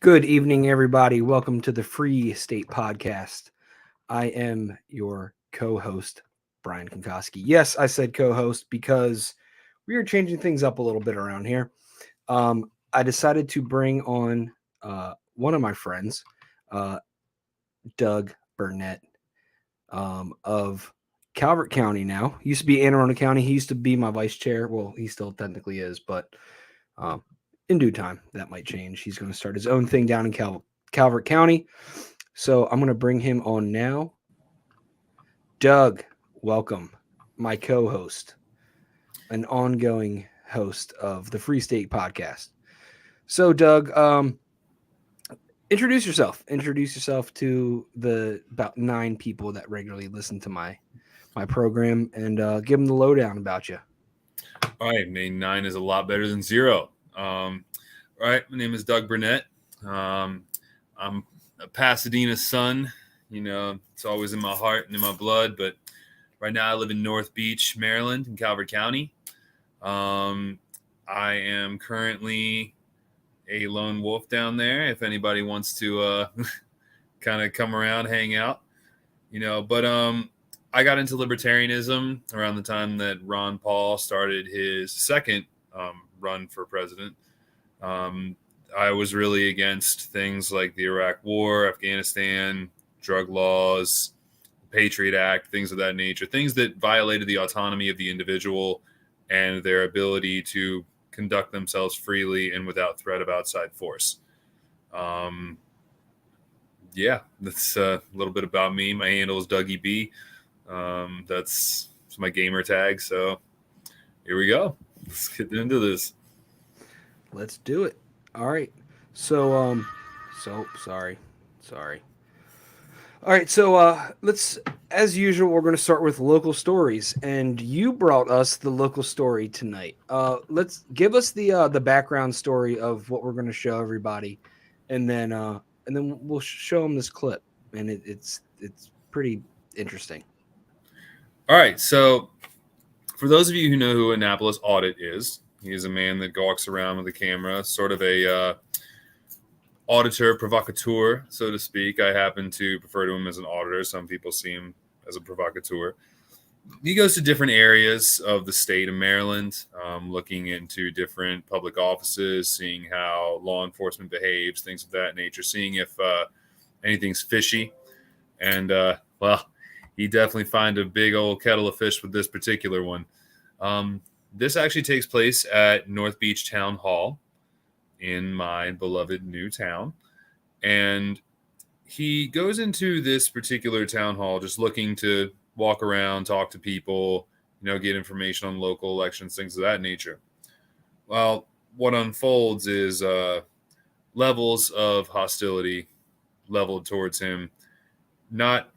Good evening, everybody. Welcome to the Free State Podcast. I am your co host, Brian Konkoski. Yes, I said co host because we are changing things up a little bit around here. I decided to bring on one of my friends, uh, Doug Burnett of Calvert County now. He used to be Anne Arundel County. He used to be my vice chair. Well, he still technically is, but um, in due time, that might change. He's going to start his own thing down in Calvert County. So I'm going to bring him on now. Doug, welcome, my co host, an ongoing host of the Free State Podcast. So, Doug, introduce yourself. Introduce yourself to the about 9 people that regularly listen to my program, and give them the lowdown about you. All right, May 9 is a lot better than 0. All right, my name is Doug Burnett. I'm a Pasadena son. You know, it's always in my heart and in my blood. But right now I live in North Beach, Maryland, in Calvert County. I am currently a lone wolf down there. If anybody wants to kind of come around, hang out, But I got into libertarianism around the time that Ron Paul started his second run for president. I was really against things like the Iraq War, Afghanistan, drug laws, Patriot Act, things of that nature, things that violated the autonomy of the individual and their ability to conduct themselves freely and without threat of outside force. Yeah, that's a little bit about me. My handle is Dougie B. That's my gamer tag. So here we go. Let's get into this. Let's do it. All right. So sorry. All right, so let's, as usual, we're going to start with local stories, and you brought us the local story tonight. Let's give us the background story of what we're going to show everybody, and then we'll show them this clip, and it's pretty interesting. All right, so for those of you who know who Annapolis Audit is, he is a man that walks around with a camera, sort of a auditor provocateur, so to speak. I happen to prefer to him as an auditor. Some people see him as a provocateur. He goes to different areas of the state of Maryland, looking into different public offices, seeing how law enforcement behaves, things of that nature, seeing if anything's fishy. And, he definitely find a big old kettle of fish with this particular one. This actually takes place at North Beach Town Hall in my beloved new town. And he goes into this particular town hall just looking to walk around, talk to people, get information on local elections, things of that nature. Well, what unfolds is levels of hostility leveled towards him. Not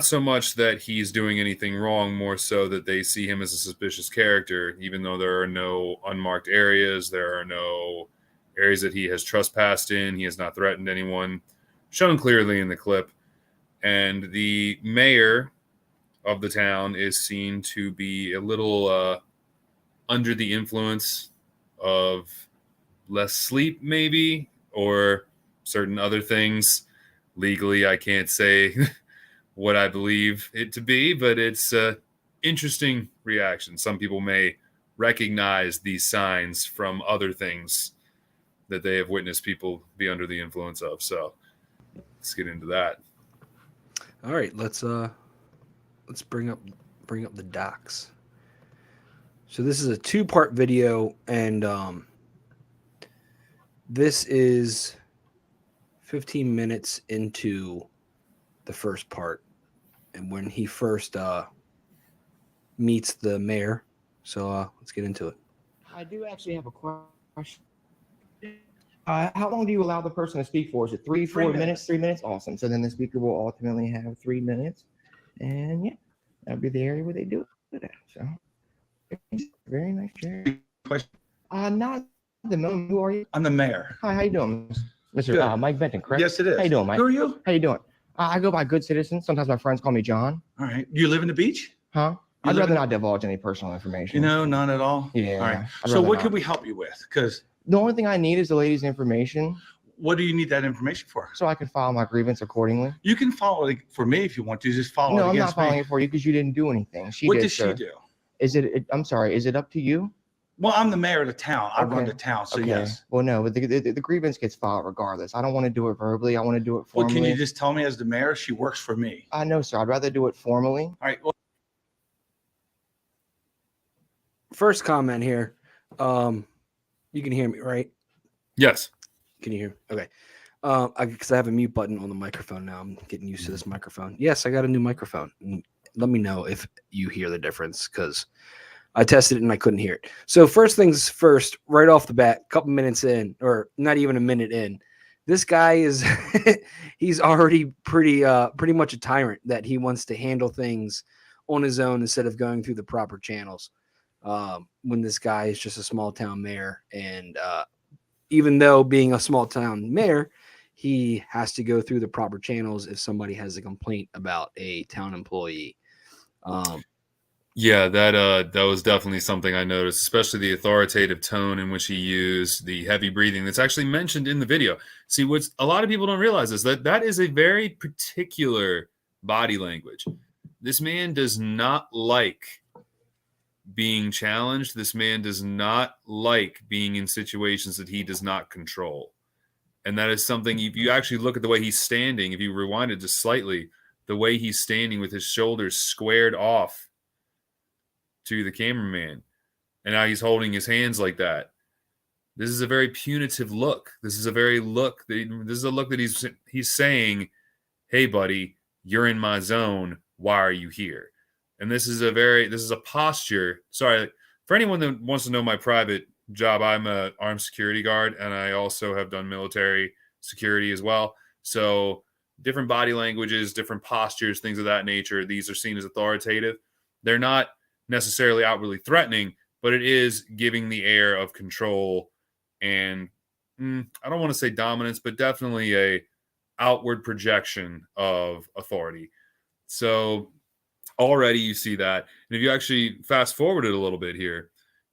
so much that he's doing anything wrong, more so that they see him as a suspicious character, even though there are no unmarked areas, there are no areas that he has trespassed in. He has not threatened anyone, shown clearly in the clip. And the mayor of the town is seen to be a little under the influence of less sleep, maybe, or certain other things. Legally, I can't say what I believe it to be, but it's an interesting reaction. Some people may recognize these signs from other things that they have witnessed people be under the influence of. So let's get into that. All right, let's bring up the docs. So this is a 2-part video, and this is 15 minutes into the first part, and when he first meets the mayor. So let's get into it. I do actually have a question. How long do you allow the person to speak for? Is it 4 minutes? 3 minutes? Awesome. So then the speaker will ultimately have 3 minutes. And yeah, that'll be the area where they do it. So very nice chair. Question. Not the moment. Who are you? I'm the mayor. Hi, how you doing, Mr. Mike Benton, correct? Yes, it is. How you doing, Mike? Who are you? How you doing? I go by Good Citizen. Sometimes my friends call me John. All right. You live in the beach? Huh? You I'd live rather in- not divulge any personal information. None at all? Yeah. All right. I'd So rather what not. can we help you with? Because The only thing I need is the lady's information. what do you need that information for? So I can file my grievance accordingly. You can follow it for me if you want to. Just follow No, it I'm not against filing me. it for you because you didn't do anything. She What did, did sir. she do? I'm sorry. Is it up to you? Well, I'm the mayor of the town. I run Okay. the town, so Okay. yes. Well, no, but the grievance gets filed regardless. I don't want to do it verbally. I want to do it Well, formally. can you just tell me as the mayor, she works for me? No, sir. I'd rather do it formally. All right. Well, First comment here. You can hear me, right? Yes. Can you hear me? Okay. Because I have a mute button on the microphone now. I'm getting used to this microphone. Yes, I got a new microphone. Let me know if you hear the difference because I tested it and I couldn't hear it. So first things first, right off the bat, a couple minutes in, or not even a minute in, this guy is he's already pretty much a tyrant that he wants to handle things on his own instead of going through the proper channels. When this guy is just a small town mayor, and even though being a small town mayor, he has to go through the proper channels if somebody has a complaint about a town employee. Yeah, that was definitely something I noticed, especially the authoritative tone in which he used, the heavy breathing that's actually mentioned in the video. See, what a lot of people don't realize is that is a very particular body language. This man does not like being challenged. This man does not like being in situations that he does not control. And that is something, if you actually look at the way he's standing, if you rewind it just slightly, the way he's standing with his shoulders squared off to the cameraman, and now he's holding his hands like that. This is a very punitive look. This is a look that he's saying, hey buddy, you're in my zone. Why are you here? And this is a posture. Sorry, for anyone that wants to know my private job, I'm an armed security guard, and I also have done military security as well. So different body languages, different postures, things of that nature. These are seen as authoritative. They're not necessarily outwardly threatening, but it is giving the air of control and I don't want to say dominance, but definitely a outward projection of authority. So already you see that. And if you actually fast forward it a little bit here,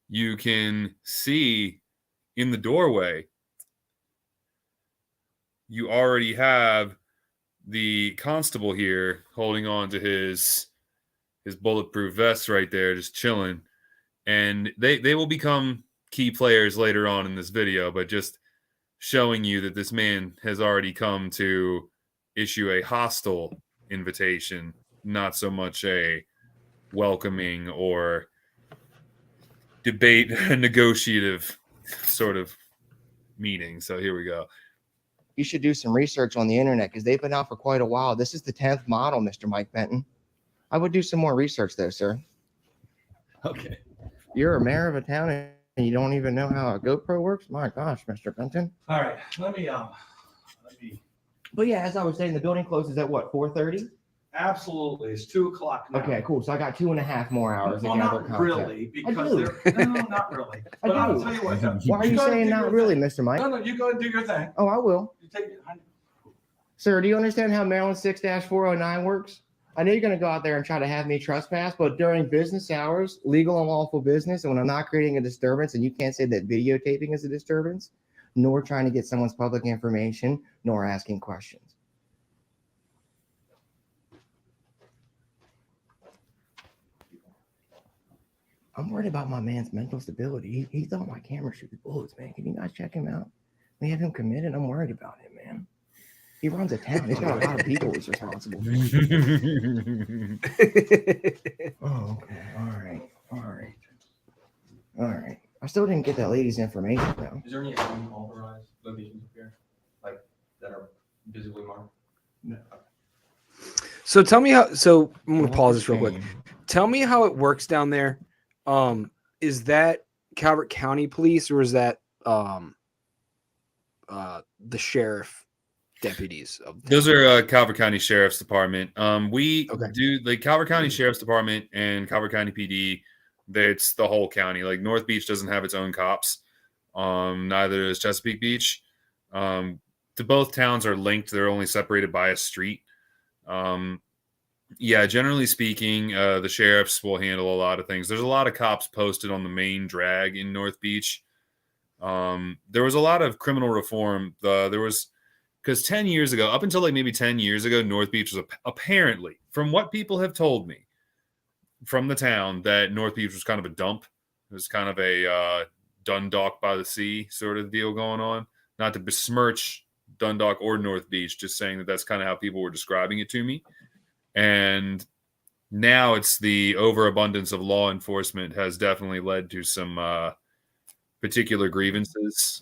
you can see in the doorway, you already have the constable here holding on to his bulletproof vest right there, just chilling. And they will become key players later on in this video, but just showing you that this man has already come to issue a hostile invitation, not so much a welcoming or debate negotiative sort of meeting. So here we go. You should do some research on the internet because they've been out for quite a while. This is the 10th model, Mr. Mike Benton. I would do some more research there, sir. okay. You're a mayor of a town and you don't even know how a GoPro works? My gosh, Mr. Benton. All right. Let me. But yeah, as I was saying, the building closes at what, 4:30? Absolutely. It's 2:00 now. Okay, cool. So I got 2.5 more hours to Well, gather not content. really, because do. no, not really. I But I'll do. tell you what. though. Why are you go ahead saying and do not your really, thing. Mr. Mike? No, you go and do your thing. Oh, I will. You take it. Sir, do you understand how Maryland 6-409 works? I know you're going to go out there and try to have me trespass, but during business hours, legal and lawful business, and when I'm not creating a disturbance, and you can't say that videotaping is a disturbance, nor trying to get someone's public information, nor asking questions. I'm worried about my man's mental stability. He thought my camera shoots bullets, man. Can you guys check him out? We have him committed. I'm worried about him, man. He runs a town. He's got a lot of people he's responsible for. Oh, okay. All right. I still didn't get that lady's information, though. Is there any unauthorized locations up here, like that are visibly marked? No. So tell me how. So I'm gonna pause this real quick. Tell me how it works down there. Is that Calvert County Police or is that the sheriff deputies? Those are Calvert County Sheriff's Department. We Okay. do the Calvert County Sheriff's Department and Calvert County PD. It's the whole county. Like North Beach doesn't have its own cops. Neither does Chesapeake Beach. The both towns are linked. They're only separated by a street. Yeah, generally speaking, the sheriffs will handle a lot of things. There's a lot of cops posted on the main drag in North Beach. There was a lot of criminal reform. There was, because 10 years ago, up until like maybe 10 years ago, North Beach was apparently, from what people have told me from the town, that North Beach was kind of a dump. It was kind of a Dundalk by the sea sort of deal going on. Not to besmirch Dundalk or North Beach, just saying that that's kind of how people were describing it to me. And now it's the overabundance of law enforcement has definitely led to some particular grievances,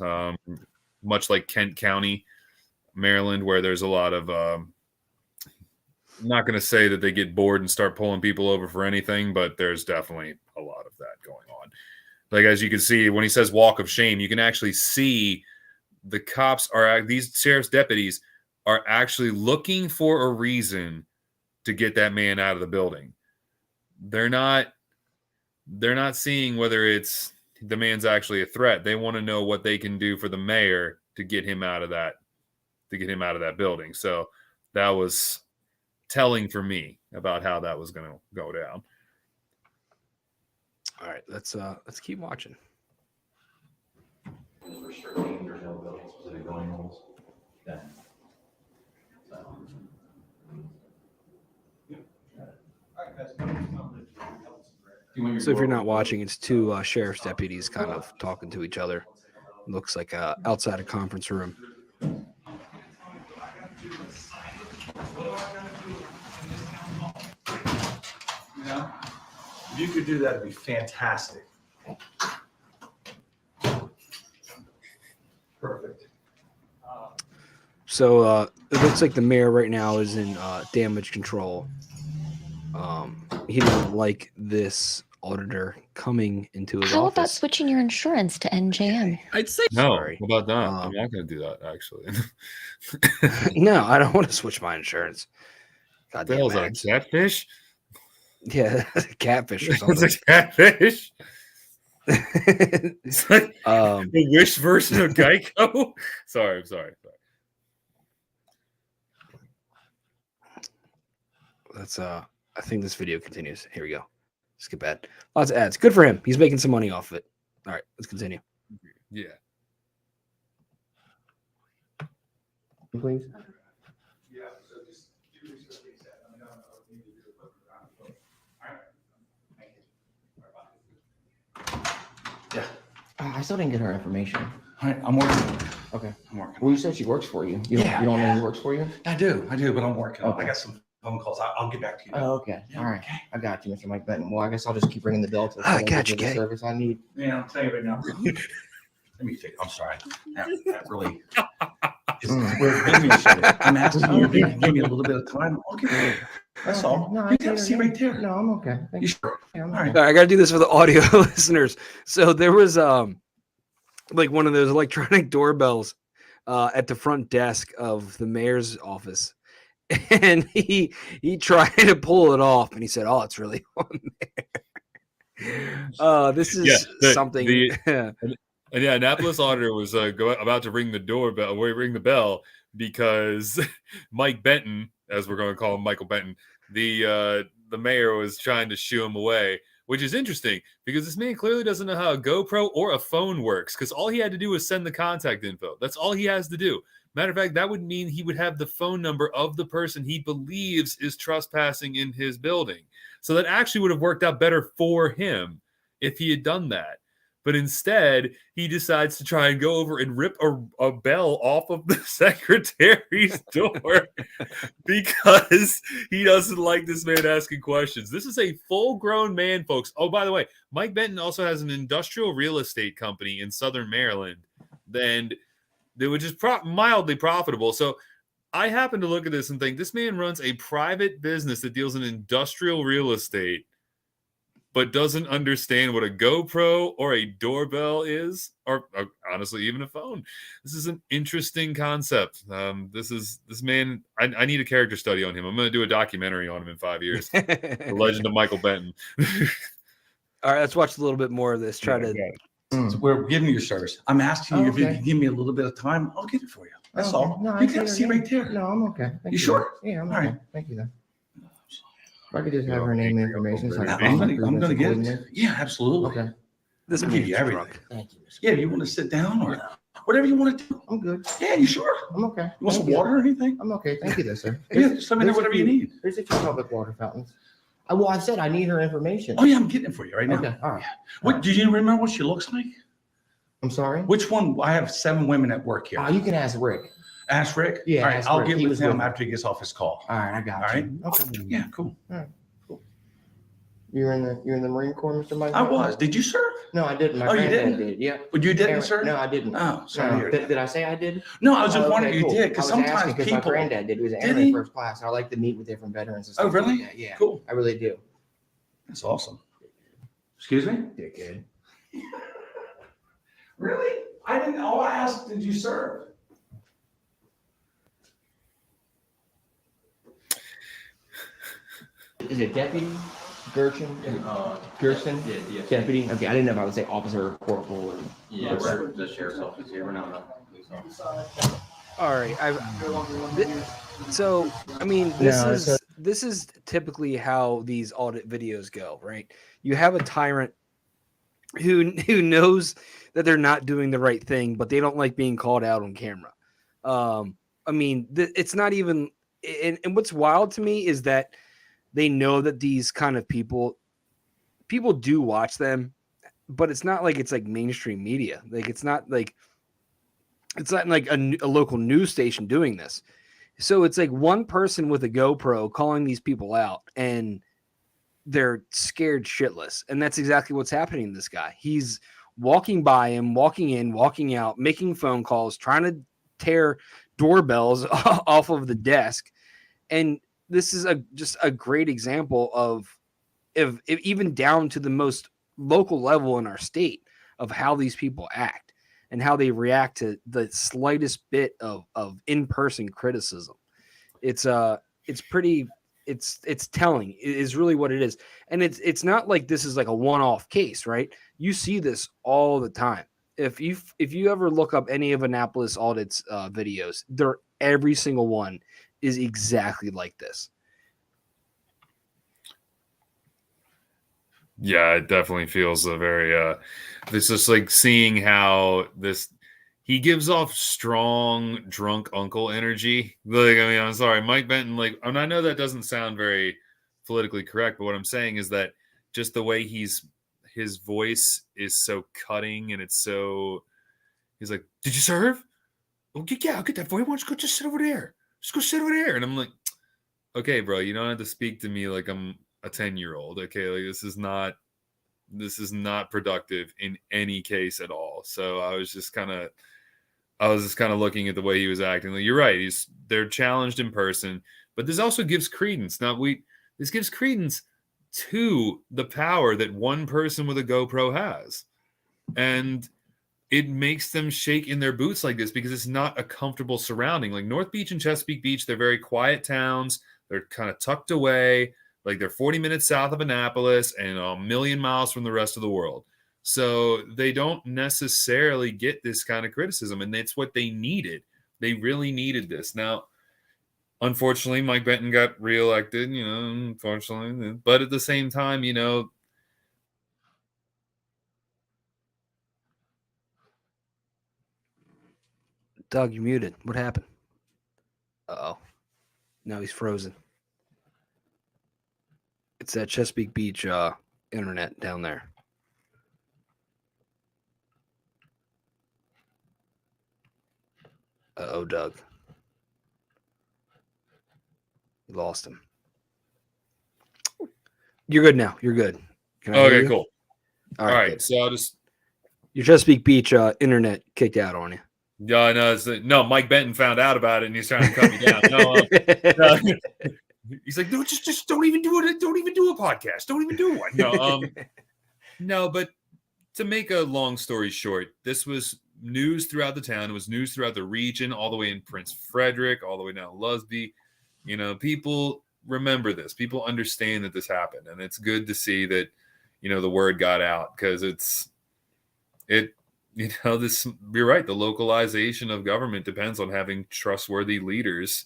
much like Kent County, Maryland, where there's a lot of I'm not going to say that they get bored and start pulling people over for anything, but there's definitely a lot of that going on. Like, as you can see, when he says walk of shame, you can actually see the cops these sheriff's deputies are actually looking for a reason to get that man out of the building. They're not seeing whether it's the man's actually a threat. They want to know what they can do for the mayor to get him out of that building. So that was telling for me about how that was going to go down. All right, let's keep watching. Restricting, there's no building specific building rules. Yeah. So. So if you're not watching, it's two sheriff's deputies kind of talking to each other. Looks like outside a conference room. Yeah. If you could do that, it'd be fantastic. Perfect. So it looks like the mayor right now is in damage control. He didn't like this auditor coming into his How office. about switching your insurance to NJM? I'd say No, sorry. how about that? I'm not going to do that, actually. No, I don't want to switch my insurance. God The damn hell's that, Max. a catfish? Yeah, catfish or It's something. a catfish. It's like the Wish version of Geico. Sorry, I'm sorry. Let's I think this video continues. Here we go. Skip ad. Lots of ads. Good for him. He's making some money off of it. All right, let's continue. Yeah. Please. Yeah, so just do research what he said. I mean, I don't know if you need to do it, but all right. Thank you. Yeah. I still didn't get her information. All right, I'm working. Okay. I'm working. Well, you said she works for you. You Yeah. don't know who works for you? I do, but I'm working. Okay. I got some phone calls. I'll get back to you. Oh, okay. Yeah, All right. okay. I got you, Mr. Mike Benton. Well, I guess I'll just keep ringing the bell till I someone got gives you, me the Kay. service I need. Yeah, I'll tell you right now. Let me think. I'm sorry. That really is we're business shit. I'm asking you to give me a little bit of time. I'll get it. That's all. No, You can see right there. No, I'm okay. Thank You you. sure? Yeah, I'm All right. okay. All right, I got to do this for the audio listeners. So there was like one of those electronic doorbells at the front desk of the mayor's office. And he tried to pull it off and he said, "Oh, it's really on there." This is something And yeah, Annapolis auditor was about to ring the bell because Mike Benton, as we're going to call him, Michael Benton, the mayor was trying to shoo him away, which is interesting because this man clearly doesn't know how a GoPro or a phone works because all he had to do was send the contact info. That's all he has to do. Matter of fact, that would mean he would have the phone number of the person he believes is trespassing in his building. So that actually would have worked out better for him if he had done that. But instead, he decides to try and go over and rip a bell off of the secretary's door because he doesn't like this man asking questions. This is a full-grown man, folks. Oh, by the way, Mike Benton also has an industrial real estate company in Southern Maryland, which is mildly profitable. So I happen to look at this and think this man runs a private business that deals in industrial real estate, but doesn't understand what a GoPro or a doorbell is, or honestly, even a phone. This is an interesting concept. This man, I need a character study on him. I'm going to do a documentary on him in 5 years. The Legend of Michael Benton. All right, let's watch a little bit more of this. Try to. So we're giving you service. I'm asking you if you Okay. can give me a little bit of time. I'll get it for you. That's Okay. all. No, You I can see see it. right there. No, I'm okay. Thank You sure? Yeah, I'm All okay. right. Thank you, then. If I could just have her name and information. So I I'm can gonna get coordinate. it. Yeah, absolutely. Okay. This I'll give man's you everything. drunk. Thank you, Mr. Yeah, you want to sit down or whatever you want to do? I'm good. Yeah, you sure? I'm okay. You want some Thank you. water or anything? I'm okay. Thank you, though, sir. Yeah, just let me know there's a whatever you few- need. There's a few public water fountains. Well, I said I need her information. Oh yeah, I'm getting it for you right now. Okay, all right. What do you remember what she looks like? I'm sorry. Which one? I have 7 women at work here. You can ask Rick. Ask Rick. Yeah, All right, ask I'll Rick. get He with was him with me. after he gets off his call. All right, I got All you. right. Okay. Yeah, cool. You're in the Marine Corps, Mr. Mike? I was. Did you serve? No, I didn't. My Oh, you granddad didn't? did. Yeah. But you didn't, Aaron- sir? No, I didn't. Oh, sorry. to No. hear Did, that. did I say I did? No, I was just Oh, wondering okay, if you cool. did because I was sometimes asking 'cause people. my granddad did. He was an Did airman he? first class. I like to meet with different veterans and Oh, stuff. like really? that. Yeah. Cool. I really do. That's awesome. Excuse me? Dickhead. Really? I didn't. All I asked, did you serve? Is it deputy? Gershon? Gerson? Yeah, yeah. Deputy? Okay, I didn't know if I would say officer or corporal or. Yeah, we're the sheriff's office here. We're not a police officer. All right. So I mean, this No, is this is typically how these audit videos go, right? You have a tyrant who knows that they're not doing the right thing, but they don't like being called out on camera. I mean, it's not even. And what's wild to me is that they know that these kind of people do watch them, but it's not like it's like mainstream media. Like it's not like a local news station doing this. So it's like one person with a GoPro calling these people out, and they're scared shitless. And that's exactly what's happening to this guy. He's walking by him, walking in, walking out, making phone calls, trying to tear doorbells off of the desk. And this is just a great example of if even down to the most local level in our state of how these people act and how they react to the slightest bit of in-person criticism. It's pretty, it's telling. It is really what it is. And it's not like this is like a one-off case, right? You see this all the time. If you ever look up any of Annapolis Audit's videos, every single one is exactly like this. Yeah, it definitely feels a very this is like seeing how he gives off strong drunk uncle energy. Like, I mean, I'm sorry, Mike Benton, like, and I know that doesn't sound very politically correct, but what I'm saying is that just the way his voice is so cutting, and it's so, he's like, "Did you serve? Well, yeah, I'll get that for you. Why don't you go just sit over there? Just go sit over there." And I'm like, okay, bro, you don't have to speak to me like I'm a 10-year-old. Okay, like this is not productive in any case at all. So I was just kind of looking at the way he was acting. Like, you're right, they're challenged in person, but this also gives credence. This gives credence to the power that one person with a GoPro has, and it makes them shake in their boots like this because it's not a comfortable surrounding. Like North Beach and Chesapeake Beach, they're very quiet towns. They're kind of tucked away. Like they're 40 minutes south of Annapolis and a million miles from the rest of the world. So they don't necessarily get this kind of criticism, and it's what they needed. They really needed this. Now, unfortunately, Mike Benton got reelected, unfortunately. But at the same time, Doug, you're muted. What happened? Uh-oh. Now he's frozen. It's that Chesapeake Beach internet down there. Uh-oh, Doug. You lost him. You're good now. You're good. Can I hear okay, you? cool. All All right. right. So I'll just, Your Chesapeake Beach internet kicked out on you. yeah, no, Mike Benton found out about it and he's trying to cut me down. No, he's like, no, just don't even do it. Don't even do a podcast. Don't even do one. No, no, but to make a long story short, this was news throughout the town. It was news throughout the region, all the way in Prince Frederick, all the way down to Lusby. People remember this. People understand that this happened, and it's good to see that, the word got out, because this, you're right. The localization of government depends on having trustworthy leaders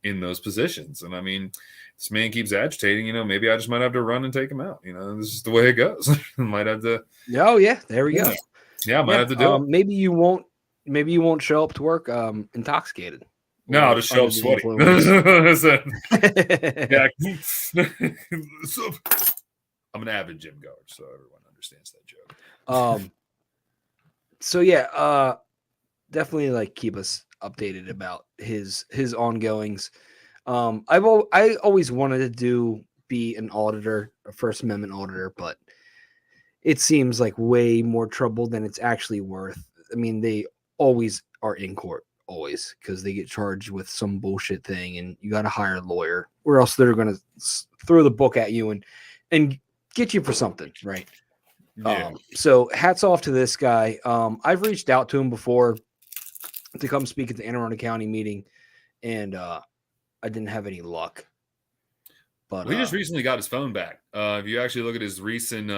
in those positions. And I mean, this man keeps agitating, maybe I just might have to run and take him out. This is the way it goes. Might have to. Oh yeah, there we go. Yeah, I might have to do it. Maybe you won't. Maybe you won't show up to work intoxicated. No, I'll just show up sweaty. Yeah. So, I'm an avid gym goer, so everyone understands that joke. So yeah, definitely like keep us updated about his ongoings. I always wanted to be an auditor, a First Amendment auditor, but it seems like way more trouble than it's actually worth. I mean, they always are in court, always, because they get charged with some bullshit thing, and you got to hire a lawyer, or else they're going to throw the book at you and get you for something, right? Yeah. So hats off to this guy. I've reached out to him before to come speak at the Anne Arundel County meeting, and I didn't have any luck. But he just recently got his phone back. If you actually look at his recent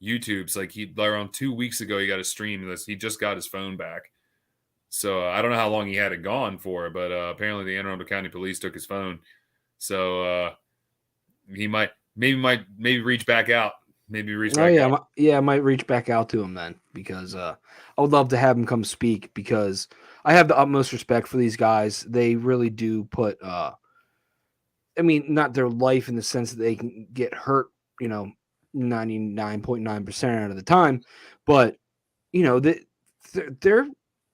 YouTubes, like around 2 weeks ago, he got a stream. He just got his phone back. So I don't know how long he had it gone for, but apparently the Anne Arundel County Police took his phone. So he might reach back out. Maybe reach back out. I might reach back out to him then, because I would love to have him come speak, because I have the utmost respect for these guys. They really do put I mean, not their life in the sense that they can get hurt, 99.9% out of the time, but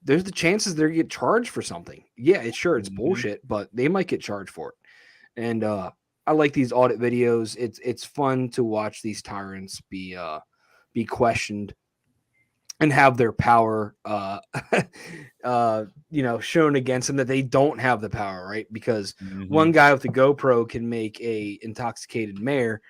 there's the chances they get charged for something. Yeah, it's bullshit, but they might get charged for it. And I like these audit videos. It's fun to watch these tyrants be questioned and have their power shown against them, that they don't have the power, right? Because one guy with the GoPro can make a intoxicated mayor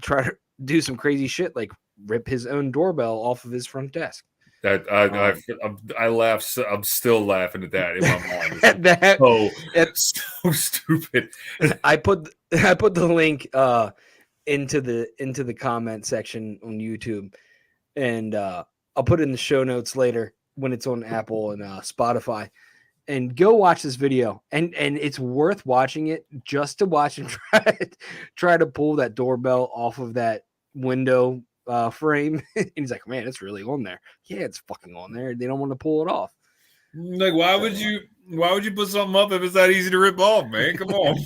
try to do some crazy shit, like rip his own doorbell off of his front desk. That I laugh. I'm still laughing at that in my mind. It's so stupid. I put the link into the comment section on YouTube, and I'll put it in the show notes later when it's on Apple and Spotify. And go watch this video, and it's worth watching it just to watch him try to pull that doorbell off of that window frame. And he's like, man, it's really on there. Yeah, it's fucking on there. They don't want to pull it off. Like, why would you put something up if it's that easy to rip off, man? Come on.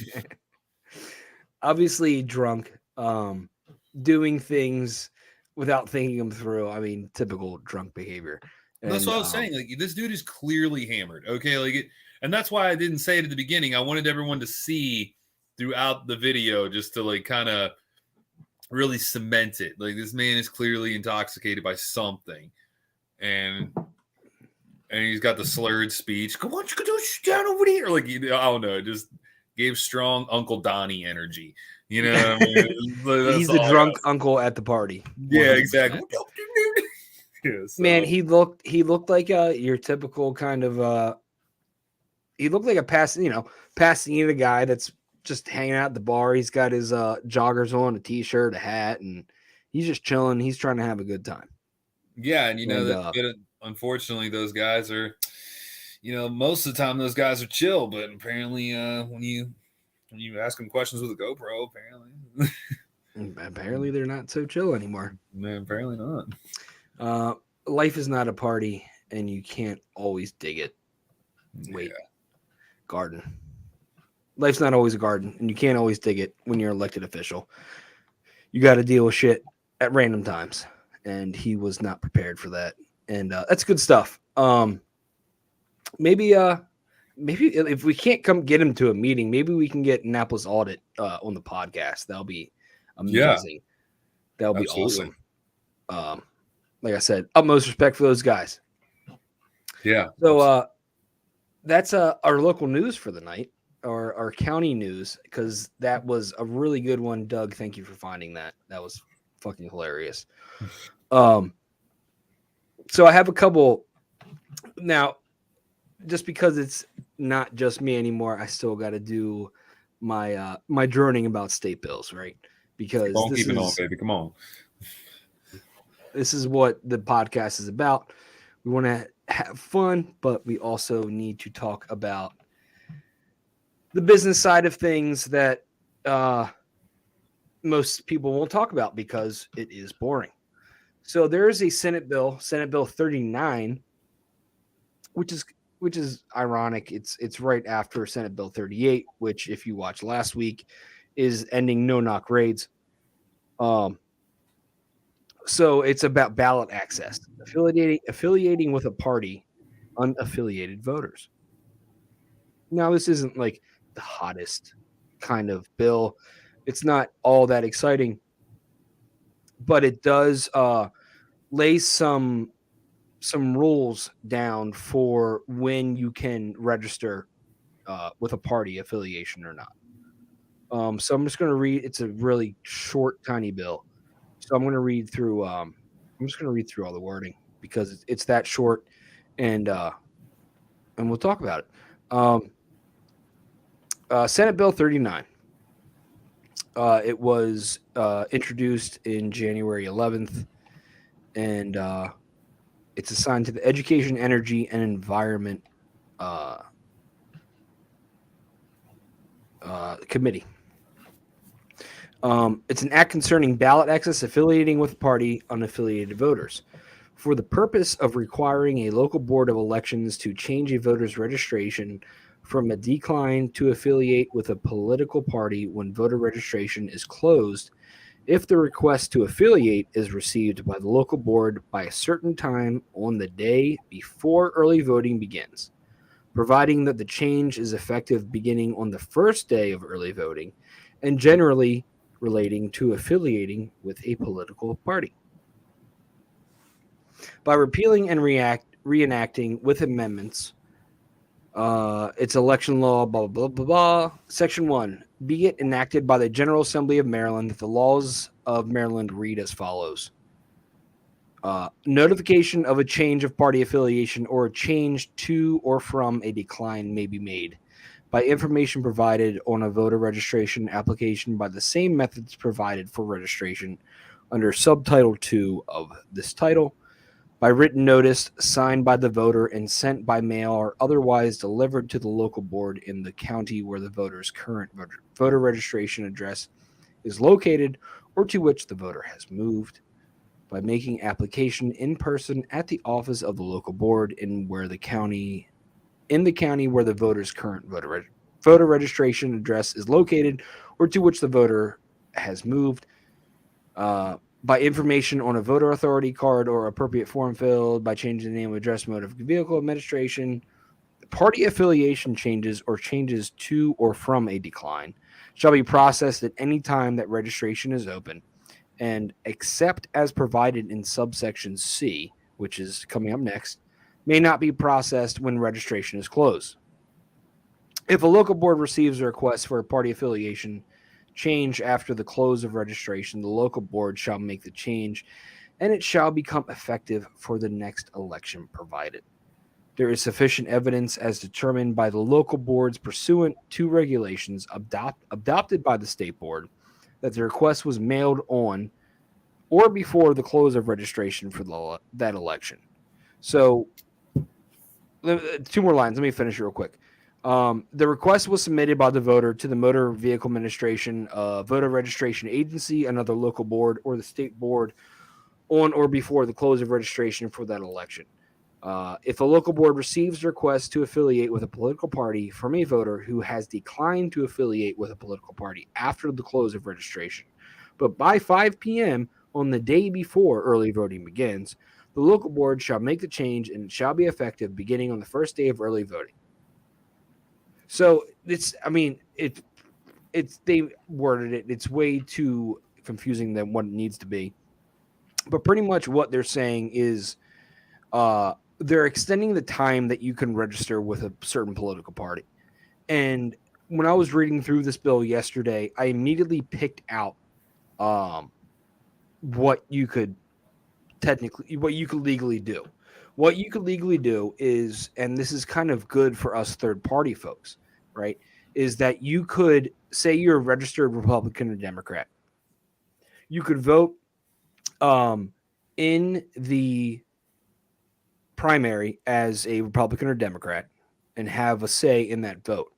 Obviously drunk, doing things without thinking them through. I mean, typical drunk behavior. And that's what I was saying. Like, this dude is clearly hammered. Okay, and that's why I didn't say it at the beginning. I wanted everyone to see throughout the video, just to like kind of really cement it. Like, this man is clearly intoxicated by something, and he's got the slurred speech. Come on, you can do down over here. Like, I don't know, it just gave strong Uncle Donnie energy. You know what I mean? He's the drunk uncle at the party. Yeah, 100%. Exactly. Yeah, so. Man, he looked like your typical kind of he looked like a Pasadena guy that's just hanging out at the bar. He's got his joggers on, a t-shirt, a hat, and he's just chilling. He's trying to have a good time. Yeah, and unfortunately those guys are, most of the time those guys are chill, but apparently when you ask them questions with a GoPro, apparently they're not so chill anymore. No, apparently not. Life is not a party, and you can't always dig it. Wait, yeah. Garden. Life's not always a garden, and you can't always dig it when you're an elected official. You got to deal with shit at random times, and he was not prepared for that. And that's good stuff. Maybe if we can't get him to a meeting, maybe we can get Annapolis Audit on the podcast. That'll be amazing. Yeah, that'll be awesome. Like I said, utmost respect for those guys. Yeah. So that's our local news for the night, or our county news, because that was a really good one. Doug, thank you for finding that. That was fucking hilarious. So I have a couple now. Just because it's not just me anymore, I still got to do my my droning about state bills, right? Because keep it on, baby. Come on. This is what the podcast is about. We want to have fun, but we also need to talk about the business side of things that most people won't talk about because it is boring. So there is a Senate Bill 39, which is ironic. It's right after Senate Bill 38, which, if you watched last week, is ending no-knock raids. So it's about ballot access, affiliating with a party, unaffiliated voters. Now, this isn't like the hottest kind of bill. It's not all that exciting, but it does lay some rules down for when you can register with a party affiliation or not. So I'm just going to read. It's a really short, tiny bill. So I'm going to read through. I'm just going to read through all the wording because it's that short, and we'll talk about it. Senate Bill 39. It was introduced in January 11th, and it's assigned to the Education, Energy, and Environment Committee. It's an act concerning ballot access affiliating with party unaffiliated voters for the purpose of requiring a local board of elections to change a voter's registration from a decline to affiliate with a political party when voter registration is closed if the request to affiliate is received by the local board by a certain time on the day before early voting begins, providing that the change is effective beginning on the first day of early voting and generally relating to affiliating with a political party. By repealing and reenacting with amendments, it's election law, blah, blah, blah, blah. Section 1, be it enacted by the General Assembly of Maryland that the laws of Maryland read as follows. Notification of a change of party affiliation or a change to or from a decline may be made by information provided on a voter registration application by the same methods provided for registration under Subtitle 2 of this title, by written notice signed by the voter and sent by mail or otherwise delivered to the local board in the county where the voter's current voter registration address is located or to which the voter has moved, by making application in person at the office of the local board in the county where the voter's current voter registration address is located or to which the voter has moved, by information on a voter authority card or appropriate form filled, by changing the name, address, mode of vehicle administration. Party affiliation changes or changes to or from a decline shall be processed at any time that registration is open, and except as provided in subsection C, which is coming up next, may not be processed when registration is closed. If a local board receives a request for a party affiliation change after the close of registration, the local board shall make the change, and it shall become effective for the next election provided there is sufficient evidence as determined by the local boards pursuant to regulations adopted by the state board that the request was mailed on or before the close of registration for that election. So 2 more lines. Let me finish it real quick. The request was submitted by the voter to the Motor Vehicle Administration, Voter Registration Agency, another local board, or the state board on or before the close of registration for that election. If a local board receives a request to affiliate with a political party from a voter who has declined to affiliate with a political party after the close of registration, but by 5 p.m. on the day before early voting begins, the local board shall make the change and it shall be effective beginning on the first day of early voting. So they worded it. It's way too confusing than what it needs to be. But pretty much what they're saying is they're extending the time that you can register with a certain political party. And when I was reading through this bill yesterday, I immediately picked out what you could legally do. What you could legally do is, and this is kind of good for us third-party folks, right, is that you could say you're a registered Republican or Democrat. You could vote in the primary as a Republican or Democrat and have a say in that vote,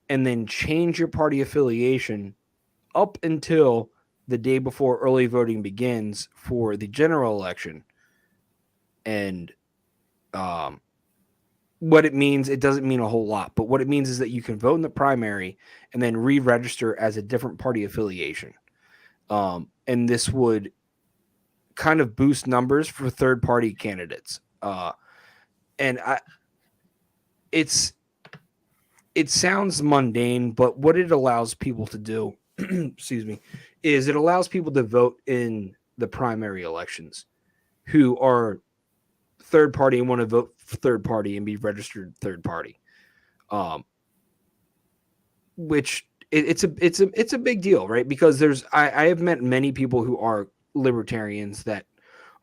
and then change your party affiliation up until the day before early voting begins for the general election. And what it means, it doesn't mean a whole lot, but what it means is that you can vote in the primary and then re-register as a different party affiliation. And this would kind of boost numbers for third party candidates. It sounds mundane, but what it allows people to do, excuse me, is it allows people to vote in the primary elections who are third party and want to vote for third party and be registered third party. Which it's a big deal, right? Because I have met many people who are libertarians that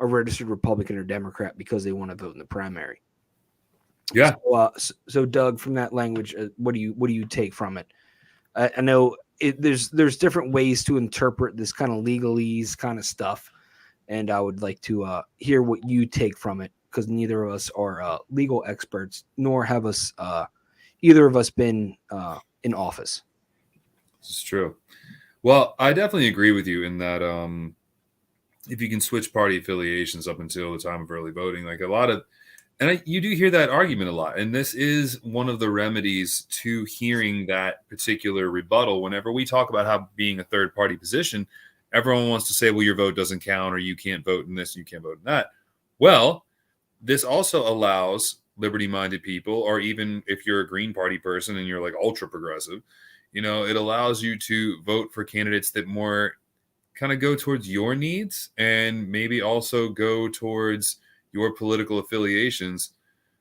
are registered Republican or Democrat because they want to vote in the primary. Yeah. So Doug, from that language, what do you take from it? I know there's different ways to interpret this kind of legalese kind of stuff, and I would like to hear what you take from it, because neither of us are legal experts, nor have us either of us been in office. This is true. Well, I definitely agree with you in that if you can switch party affiliations up until the time of early voting, like a lot of, and you do hear that argument a lot. And this is one of the remedies to hearing that particular rebuttal. Whenever we talk about how being a third party position, everyone wants to say, well, your vote doesn't count, or you can't vote in this, you can't vote in that. Well, this also allows liberty-minded people, or even if you're a Green Party person and you're like ultra progressive, it allows you to vote for candidates that more kind of go towards your needs and maybe also go towards your political affiliations.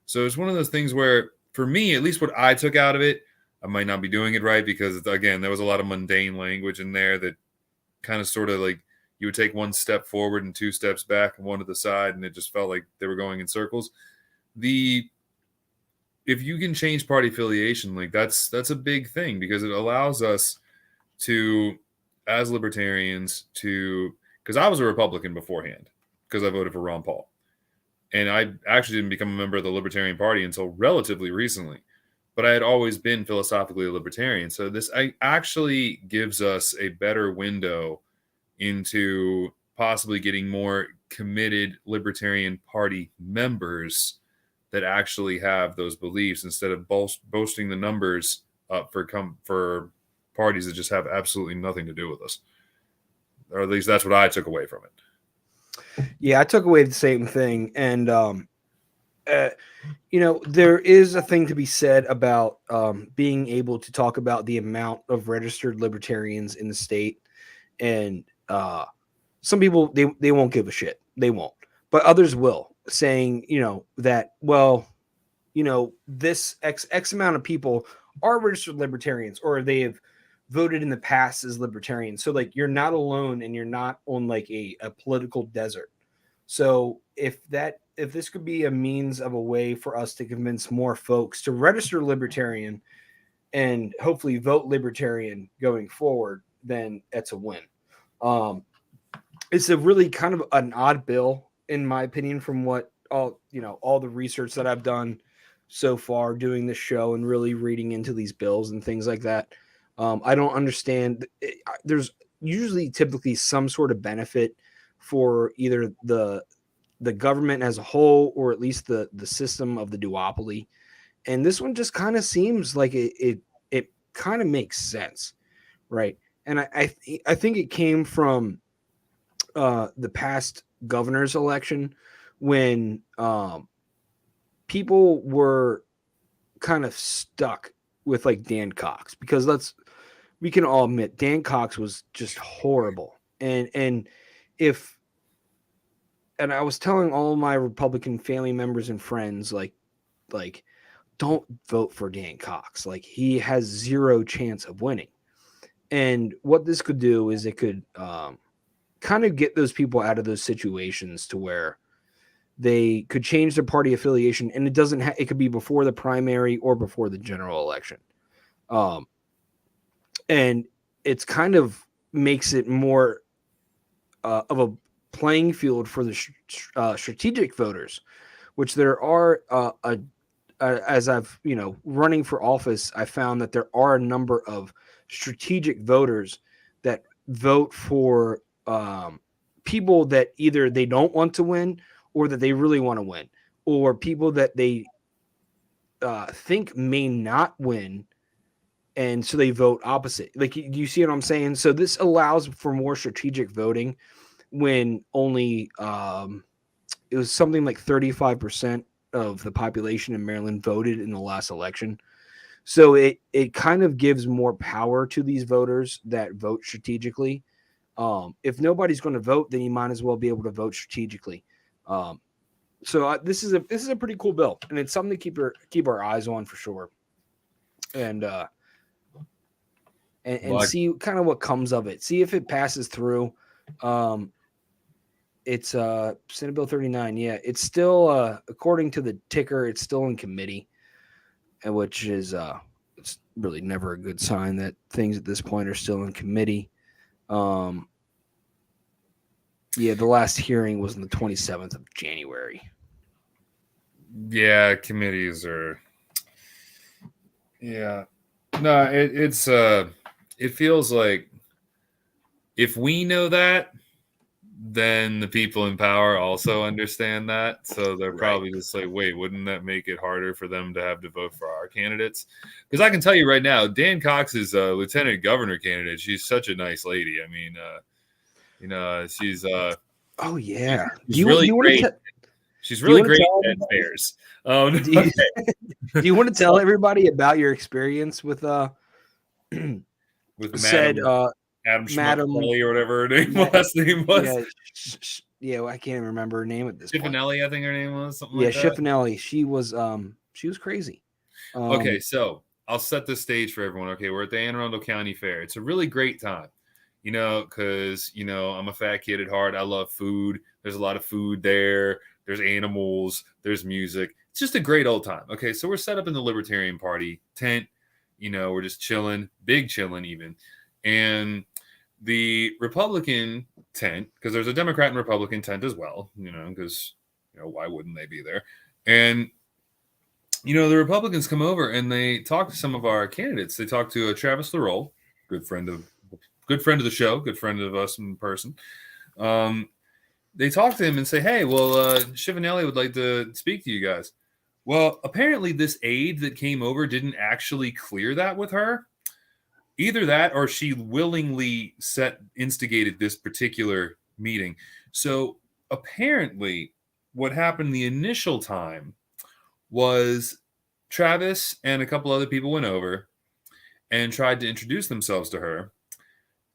So it's one of those things where, for me, at least what I took out of it, I might not be doing it right, because again, there was a lot of mundane language in there that kind of sort of like you would take one step forward and two steps back and one to the side, and it just felt like they were going in circles. If you can change party affiliation, like that's a big thing, because it allows us to, as libertarians, because I was a Republican beforehand because I voted for Ron Paul, and I actually didn't become a member of the Libertarian Party until relatively recently, but I had always been philosophically a libertarian. So this actually gives us a better window into possibly getting more committed Libertarian Party members that actually have those beliefs, instead of boasting the numbers up for parties that just have absolutely nothing to do with us. Or at least that's what I took away from it. Yeah, I took away the same thing. And, there is a thing to be said about being able to talk about the amount of registered libertarians in the state. And some people, they won't give a shit. They won't. But others will, saying, that, well, this X amount of people are registered libertarians, or they have voted in the past as libertarians. So like, you're not alone, and you're not on like a political desert. So if this could be a means of a way for us to convince more folks to register libertarian and hopefully vote libertarian going forward, then it's a win. It's a really kind of an odd bill, in my opinion, from what all the research that I've done so far doing this show and really reading into these bills and things like that. I don't understand. There's usually typically some sort of benefit for either the government as a whole, or at least the system of the duopoly. And this one just kind of seems like it kind of makes sense, right? And I think it came from the past governor's election, when people were kind of stuck with like Dan Cox, because we can all admit Dan Cox was just horrible. And I was telling all my Republican family members and friends, like don't vote for Dan Cox. Like, he has zero chance of winning. And what this could do is it could kind of get those people out of those situations to where they could change their party affiliation, and it could be before the primary or before the general election. And it's kind of makes it more of a playing field for the strategic voters, which there are as I've running for office, I found that there are a number of strategic voters that vote for people that either they don't want to win or that they really want to win, or people that they think may not win, and so they vote opposite. Like, you see what I'm saying? So this allows for more strategic voting when only it was something like 35% of the population in Maryland voted in the last election. So it kind of gives more power to these voters that vote strategically. If nobody's going to vote, then you might as well be able to vote strategically. So this is a pretty cool bill, and it's something to keep our eyes on for sure. And see kind of what comes of it. See if it passes through. It's Senate Bill 39. Yeah, it's still according to the ticker, it's still in committee, which is it's really never a good sign that things at this point are still in committee. Yeah, the last hearing was on the 27th of January. Yeah, committees are. Yeah, no, it feels like if we know that, then the people in power also understand that. So they're probably just like, wait, wouldn't that make it harder for them to have to vote for our candidates? Because I can tell you right now, Dan Cox's lieutenant governor candidate, she's such a nice lady. I mean, she's oh yeah, she's really great. She's really great at fairs. Do you want to tell everybody about your experience with with said Madam Madam or whatever her last name was? Yeah, I can't even remember her name at this point. Schiffinelli, I think her name was something. Yeah, like that. Schiffinelli. She was crazy. Okay, so I'll set the stage for everyone. Okay, we're at the Anne Arundel County Fair. It's a really great time, because I'm a fat kid at heart. I love food. There's a lot of food there. There's animals. There's music. It's just a great old time. Okay, so we're set up in the Libertarian Party tent. We're just chilling, big chilling even. And the Republican tent, because there's a Democrat and Republican tent as well, because, why wouldn't they be there? And, the Republicans come over and they talk to some of our candidates. They talk to Travis Leroll, good friend of the show, good friend of us in person. They talk to him and say, hey, well, Schiffinelli would like to speak to you guys. Well, apparently this aide that came over didn't actually clear that with her. Either that or she willingly instigated this particular meeting. So apparently what happened the initial time was Travis and a couple other people went over and tried to introduce themselves to her.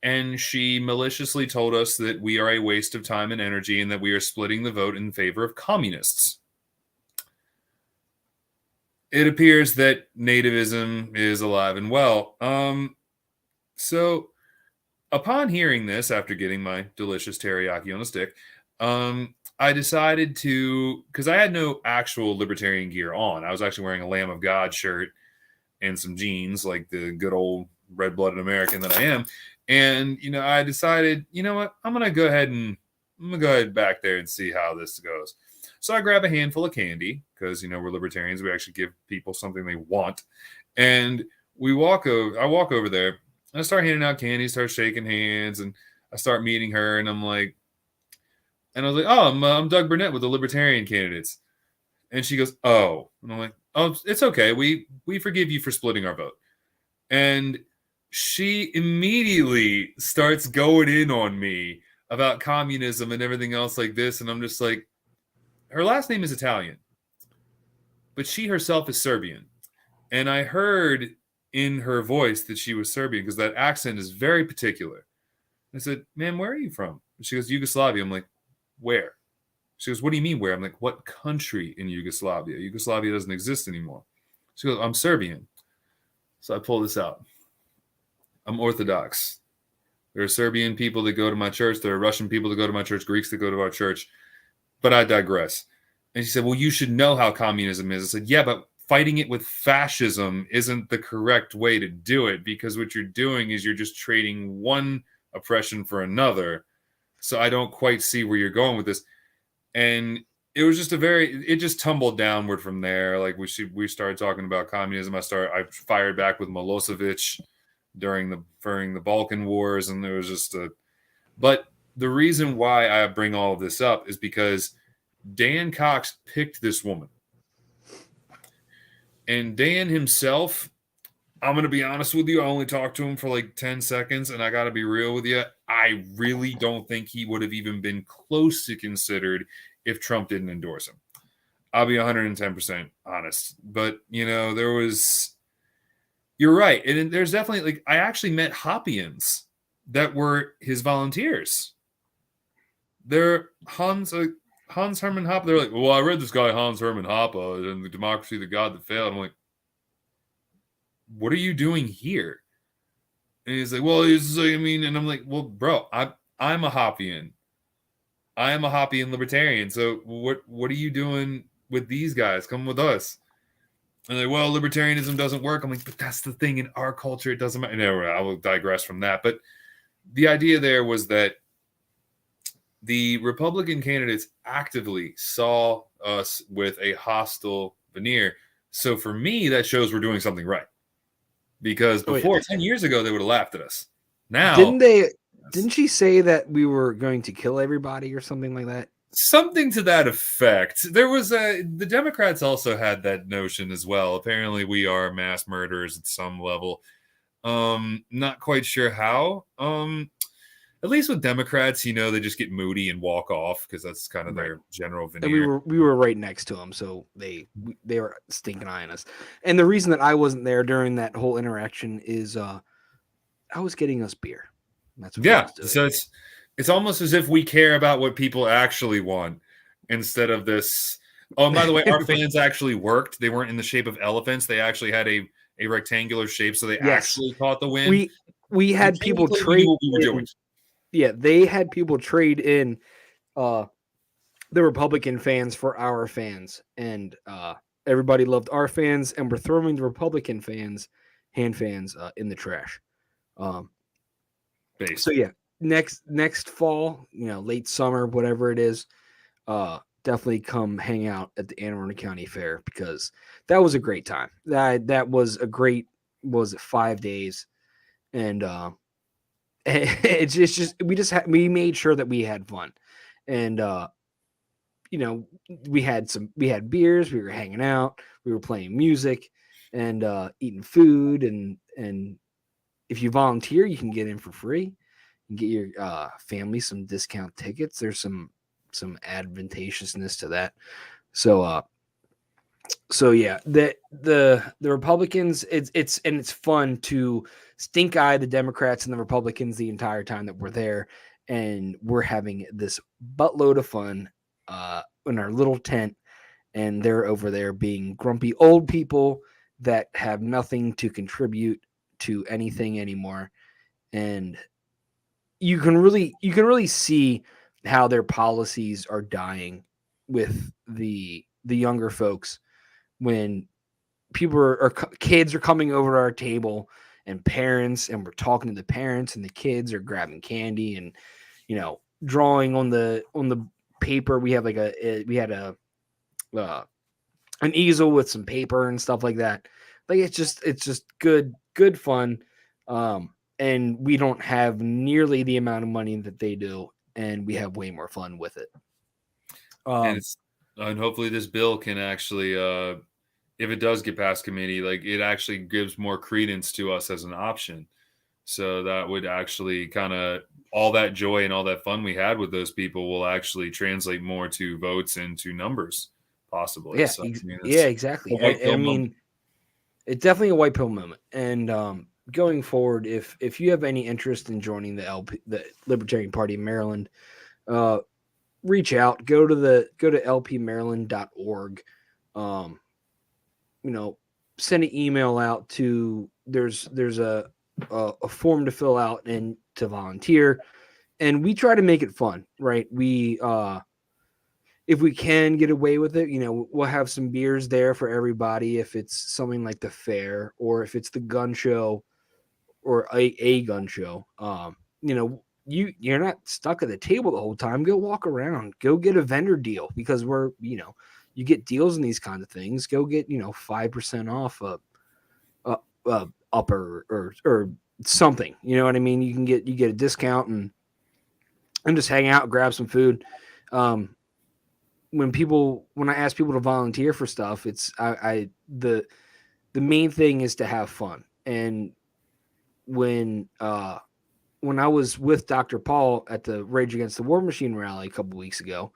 And she maliciously told us that we are a waste of time and energy and that we are splitting the vote in favor of communists. It appears that nativism is alive and well. So upon hearing this, after getting my delicious teriyaki on a stick, I decided to, because I had no actual libertarian gear on. I was actually wearing a Lamb of God shirt and some jeans, like the good old red-blooded American that I am. And, I decided, you know what, I'm going to go ahead back there and see how this goes. So I grab a handful of candy because, we're libertarians. We actually give people something they want. And I walk over there and I start handing out candy, start shaking hands, and I start meeting her. And I was like, oh, I'm Doug Burnett with the Libertarian candidates. And she goes, oh. And I'm like, oh, it's okay. We forgive you for splitting our vote. And she immediately starts going in on me about communism and everything else like this. And I'm just like, her last name is Italian, but she herself is Serbian. And I heard in her voice that she was Serbian because that accent is very particular. I said, ma'am, where are you from? She goes, Yugoslavia. I'm like, where? She goes, what do you mean where? I'm like, what country in Yugoslavia? Yugoslavia doesn't exist anymore. She goes, I'm Serbian. So I pull this out. I'm Orthodox. There are Serbian people that go to my church. There are Russian people that go to my church, Greeks that go to our church. But I digress. And she said, well, you should know how communism is. I said, yeah, but fighting it with fascism isn't the correct way to do it because what you're doing is you're just trading one oppression for another. So I don't quite see where you're going with this. And it was just it just tumbled downward from there. Like we started talking about communism. I fired back with Milosevic, during the Balkan Wars, and there was just a. But the reason why I bring all of this up is because Dan Cox picked this woman, and Dan himself. I'm going to be honest with you. I only talked to him for like 10 seconds, and I got to be real with you. I really don't think he would have even been close to considered if Trump didn't endorse him. I'll be 110% honest. But, you're right. And there's definitely, like, I actually met Hoppians that were his volunteers. They're Hans Hermann Hoppe. They're like, well, I read this guy, Hans Hermann Hoppe, and the Democracy, the God That Failed. I'm like, what are you doing here? And he's like, well, and I'm like, well, bro, I'm a Hoppian. I am a Hoppian libertarian. So what are you doing with these guys? Come with us. And like, well, libertarianism doesn't work. I'm like, but that's the thing in our culture. It doesn't matter. No, I will digress from that. But the idea there was that the Republican candidates actively saw us with a hostile veneer. So for me, that shows we're doing something right. Because before 10 years ago, they would have laughed at us. Now, didn't she say that we were going to kill everybody or something like that? Something to that effect. There was the Democrats also had that notion as well. Apparently, we are mass murderers at some level. Not quite sure how. At least with Democrats, they just get moody and walk off because that's kind of their general veneer. And we were right next to them, so they were stinking eyeing us. And the reason that I wasn't there during that whole interaction is I was getting us beer. That's what I was doing. So it's almost as if we care about what people actually want instead of this. Oh, and by the way, our fans actually worked. They weren't in the shape of elephants. They actually had a rectangular shape, so they actually caught the wind. We had people trade. Yeah, they had people trade in the Republican fans for our fans, and everybody loved our fans, and we're throwing the Republican fans, hand fans, in the trash. So yeah, next fall, late summer, whatever it is, definitely come hang out at the Anne Arundel County Fair because that was a great time. That was a great, 5 days, and it's just we made sure that we had fun, and we had beers, we were hanging out, we were playing music, and eating food, and if you volunteer, you can get in for free. You can get your family some discount tickets. There's some advantageousness to that. So yeah, the Republicans, it's fun to stink eye the Democrats and the Republicans the entire time that we're there, and we're having this buttload of fun in our little tent, and they're over there being grumpy old people that have nothing to contribute to anything anymore, and you can really see how their policies are dying with the younger folks when people kids are coming over to our table and parents, and we're talking to the parents, and the kids are grabbing candy and drawing on the paper. We have we had an easel with some paper and stuff like that. Like it's just good fun. And we don't have nearly the amount of money that they do, and we have way more fun with it. And hopefully this bill can actually, if it does get past committee, like it actually gives more credence to us as an option. So that would actually kind of all that joy and all that fun we had with those people will actually translate more to votes and to numbers, possibly. Yeah, so, exactly. I mean, it's definitely a white pill moment. And going forward, if you have any interest in joining the Libertarian Party of Maryland, reach out. Go to lpmaryland.org. Send an email out to there's a form to fill out and to volunteer, and we try to make it fun, right? We if we can get away with it, we'll have some beers there for everybody if it's something like the fair, or if it's the gun show or a gun show. You're not stuck at the table the whole time. Go walk around, go get a vendor deal, because we're, you get deals in these kinds of things. Go get, 5% off upper or something. You know what I mean? You get a discount and just hang out, grab some food. When I ask people to volunteer for stuff, it's the main thing is to have fun. And when I was with Dr. Paul at the Rage Against the War Machine rally a couple weeks ago,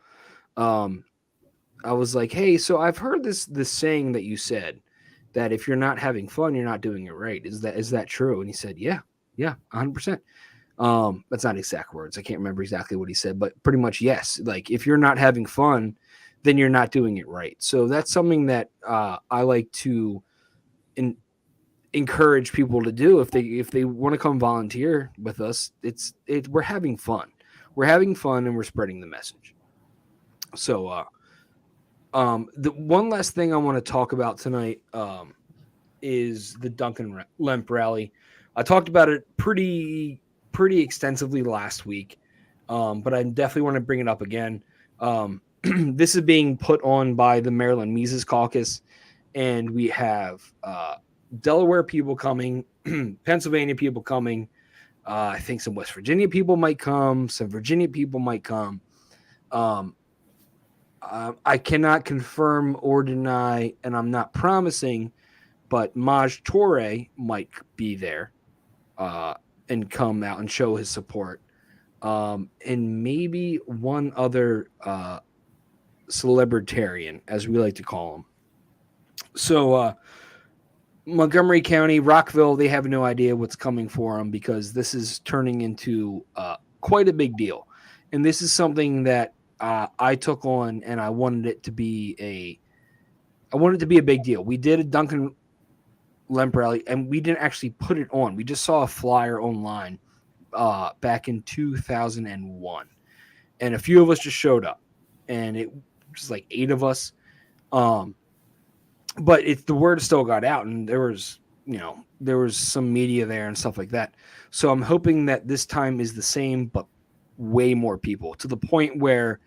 I was like, hey, so I've heard this saying that you said that if you're not having fun, you're not doing it right. Is that true? And he said, yeah, 100%. That's not exact words. I can't remember exactly what he said, but pretty much yes. Like if you're not having fun, then you're not doing it right. So that's something that I like to encourage people to do if they want to come volunteer with us. We're having fun. We're having fun and we're spreading the message. So the one last thing I want to talk about tonight is the Duncan Lemp rally. I talked about it pretty extensively last week, but I definitely want to bring it up again. This is being put on by the Maryland Mises Caucus, and we have Delaware people coming, Pennsylvania people coming. I think some West Virginia people might come. Some Virginia people might come. I cannot confirm or deny, and I'm not promising, but Maj Toure might be there and come out and show his support. And maybe one other celebritarian, as we like to call him. So Montgomery County, Rockville, they have no idea what's coming for them because this is turning into quite a big deal. And this is something that I took on, and I wanted it to be a big deal. We did a Duncan Lemp rally, and we didn't actually put it on. We just saw a flyer online back in 2001, and a few of us just showed up, and it was like 8 of us. But the word still got out, and there was some media there and stuff like that. So I'm hoping that this time is the same, but way more people, to the point where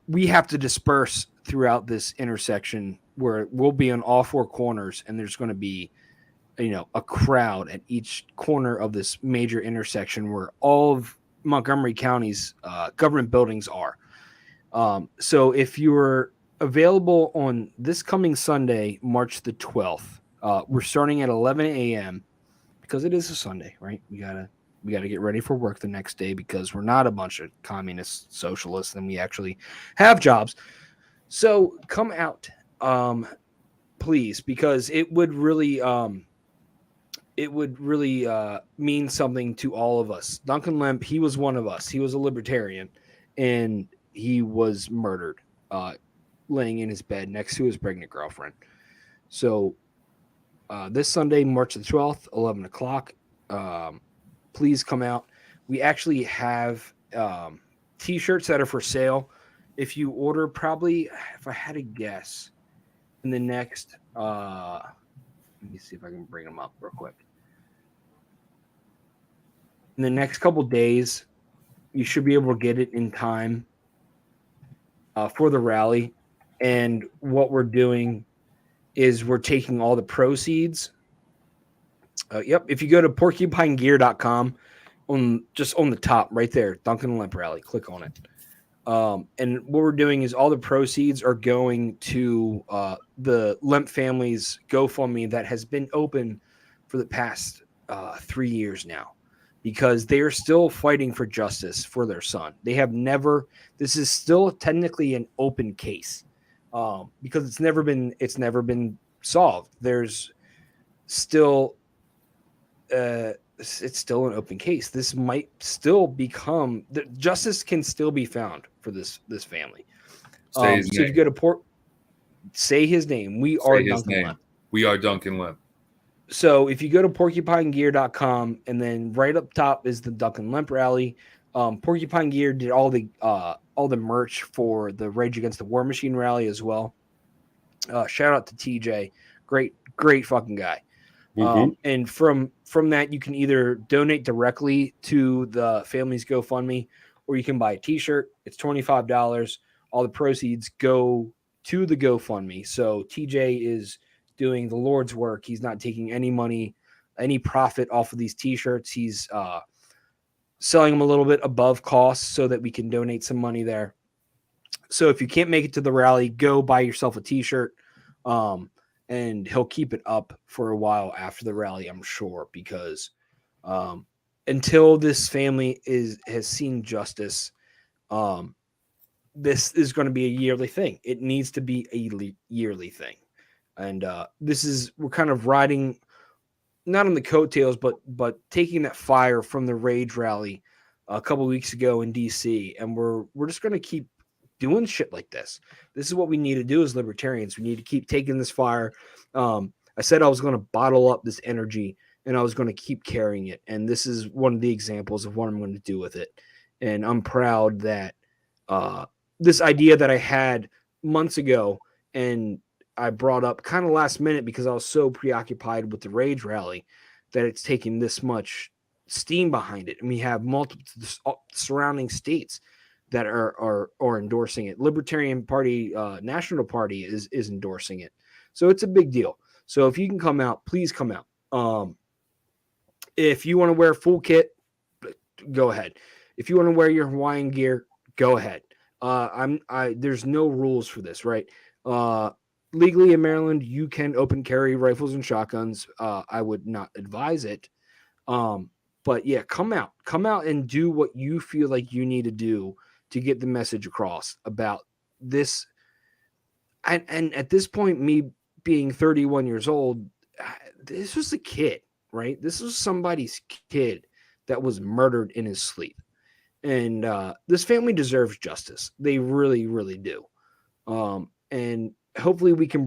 we have to disperse throughout this intersection, where we'll be on all 4 corners, and there's going to be a crowd at each corner of this major intersection where all of Montgomery County's government buildings are. So if you're available on this coming Sunday, March the 12th, we're starting at 11 a.m. because it is a Sunday, right? We gotta get ready for work the next day because we're not a bunch of communist socialists and we actually have jobs. So come out, please, because it would really mean something to all of us. Duncan Lemp, he was one of us. He was a libertarian, and he was murdered, laying in his bed next to his pregnant girlfriend. So this Sunday, March the 12th, 11 o'clock, please come out. We actually have T-shirts that are for sale. If you order, probably, if I had to guess, in the next, let me see if I can bring them up real quick. In the next couple days, you should be able to get it in time for the rally. And what we're doing is we're taking all the proceeds. If you go to porcupinegear.com, just on the top right there, Duncan Lemp rally, click on it. And what we're doing is all the proceeds are going to the Lemp family's GoFundMe that has been open for the past 3 years now, because they are still fighting for justice for their son. This is still technically an open case because it's never been solved. There's still it's still an open case. This might still become justice can still be found for this family. So if you go to say his name. We are Duncan Lemp. We are Duncan Lemp. So if you go to porcupinegear.com, and then right up top is the Duncan Lemp rally. Porcupine Gear did all the merch for the Rage Against the War Machine rally as well. Shout out to TJ, great fucking guy. Mm-hmm. And from that, you can either donate directly to the family's GoFundMe, or you can buy a T-shirt. It's $25. All the proceeds go to the GoFundMe. So TJ is doing the Lord's work. He's not taking any money any profit off of these t-shirts. He's selling them a little bit above cost so that we can donate some money there. So if you can't make it to the rally, go buy yourself a t-shirt. And he'll keep it up for a while after the rally, I'm sure, because until this family has seen justice, this is going to be a yearly thing. It needs to be a yearly thing. And we're kind of riding not on the coattails, but taking that fire from the Rage rally a couple of weeks ago in DC, and we're just going to keep doing shit like this. This is what we need to do as libertarians. We need to keep taking this fire. I said I was going to bottle up this energy, and I was going to keep carrying it. And this is one of the examples of what I'm going to do with it. And I'm proud that this idea that I had months ago, and I brought up kind of last minute because I was so preoccupied with the Rage rally, that it's taking this much steam behind it. And we have multiple surrounding states that are endorsing it. Libertarian Party, National Party is endorsing it. So it's a big deal. So if you can come out, please come out. If you want to wear full kit, go ahead. If you want to wear your Hawaiian gear, go ahead. There's no rules for this, right? Legally in Maryland, you can open carry rifles and shotguns. I would not advise it. But yeah, come out and do what you feel like you need to do to get the message across about this. And at this point, me being 31 years old, this was a kid, right? This was somebody's kid that was murdered in his sleep. And this family deserves justice. They really, really do. And hopefully we can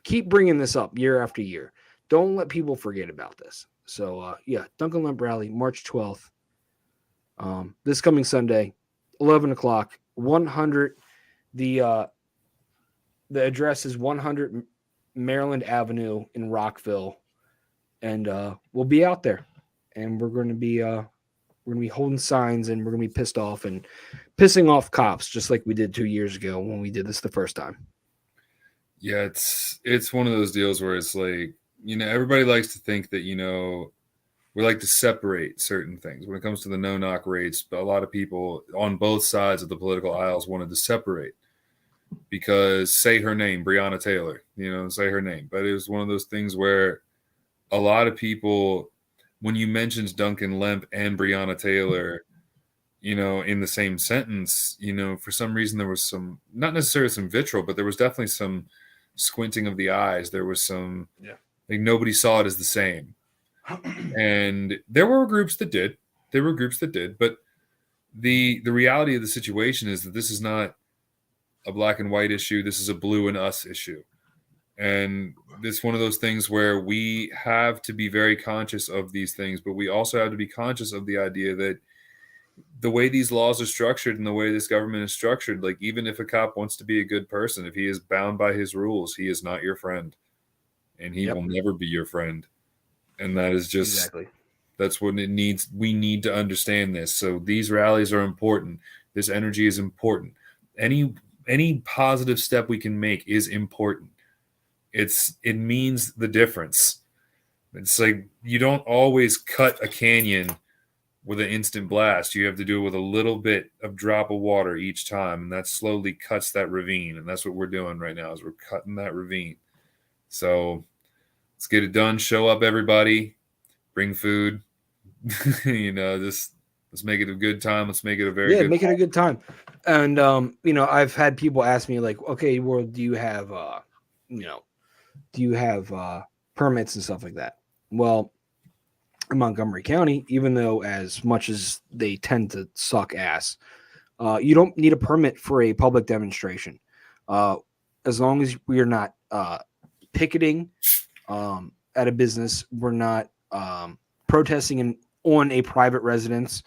keep bringing this up year after year. Don't let people forget about this. So yeah, Duncan Lemp Rally, March 12th. This coming Sunday, 11 o'clock, 100. The address is 100 Maryland Avenue in Rockville. And we'll be out there, and we're going to be holding signs, and we're going to be pissed off and pissing off cops, just like we did 2 years ago when we did this the first time. Yeah, it's one of those deals where it's like, everybody likes to think that, we like to separate certain things. When it comes to the no-knock rates, a lot of people on both sides of the political aisles wanted to separate because say her name, Breonna Taylor, say her name. But it was one of those things where a lot of people, when you mentioned Duncan Lemp and Breonna Taylor, in the same sentence, for some reason there was not necessarily some vitriol, but there was definitely some squinting of the eyes. There was some, like nobody saw it as the same. And there were groups that did. But the reality of the situation is that this is not a black and white issue. This is a blue and us issue. And it's one of those things where we have to be very conscious of these things, but we also have to be conscious of the idea that the way these laws are structured and the way this government is structured, like even if a cop wants to be a good person, if he is bound by his rules, he is not your friend, and he will never be your friend. And that is just, exactly. That's what it needs. We need to understand this. So these rallies are important. This energy is important. Any positive step we can make is important. It means the difference. It's like you don't always cut a canyon with an instant blast. You have to do it with a little bit of drop of water each time, and that slowly cuts that ravine. And that's what we're doing right now, is we're cutting that ravine. So let's get it done. Show up, everybody. Bring food. Let's make it a good time. Let's make it a very good make it a good time. And I've had people ask me like, okay, well, do you have permits and stuff like that? Well, in Montgomery County, even though as much as they tend to suck ass, you don't need a permit for a public demonstration. As long as we're not picketing at a business, we're not protesting on a private residence,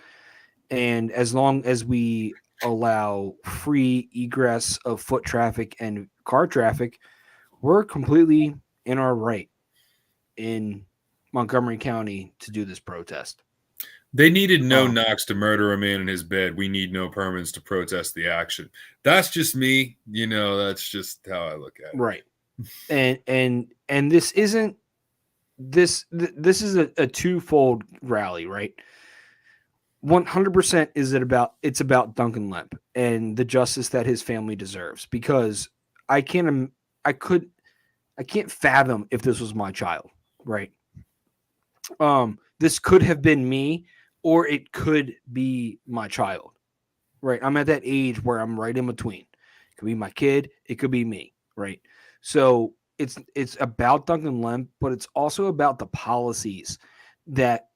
and as long as we allow free egress of foot traffic and car traffic, we're completely in our right in Montgomery County to do this protest. They needed no knocks to murder a man in his bed. We need no permits to protest the action. That's just me. That's just how I look at it. Right. And this isn't this is a twofold rally, right? 100% it's about Duncan Lemp and the justice that his family deserves, because I can't fathom if this was my child, right? This could have been me, or it could be my child, right? I'm at that age where I'm right in between. It could be my kid, it could be me, right? So it's about Duncan Lemp, but it's also about the policies that